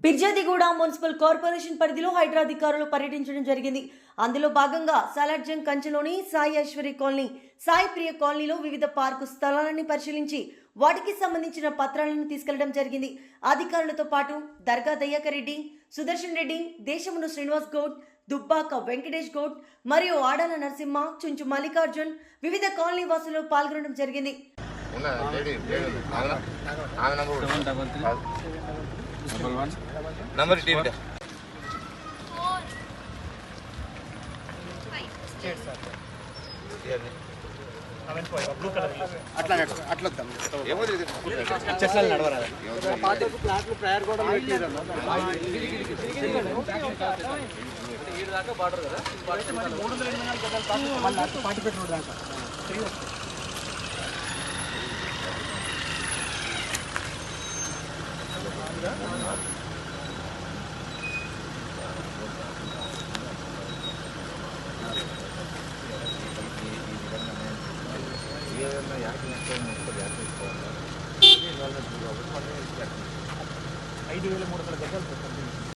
Peerzadiguda municipal corporation పరిధిలో హైడ్రా అధికారులు పర్యటించడం జరిగింది. అందులో భాగంగా సాలార్జంగ్ కంచెలోని సాయి ఐశ్వర్య కాలనీ, సాయి ప్రియ కాలనీలో వివిధ పార్కు స్థలాలను పరిశీలించి వాటికి సంబంధించిన పత్రాలను తీసుకెళ్లడం జరిగింది. అధికారులతో పాటు దర్గా దయాకర్ రెడ్డి, సుదర్శన్ రెడ్డి, దేశమును శ్రీనివాస్ గౌడ్, దుబ్బాక వెంకటేష్ గౌడ్ మరియు ఆడాల నరసింహ, చుంచు మల్లికార్జున్ వివిధ కాలనీ వాసులు పాల్గొనడం జరిగింది. नंबर टीवी $5,300 గజాలు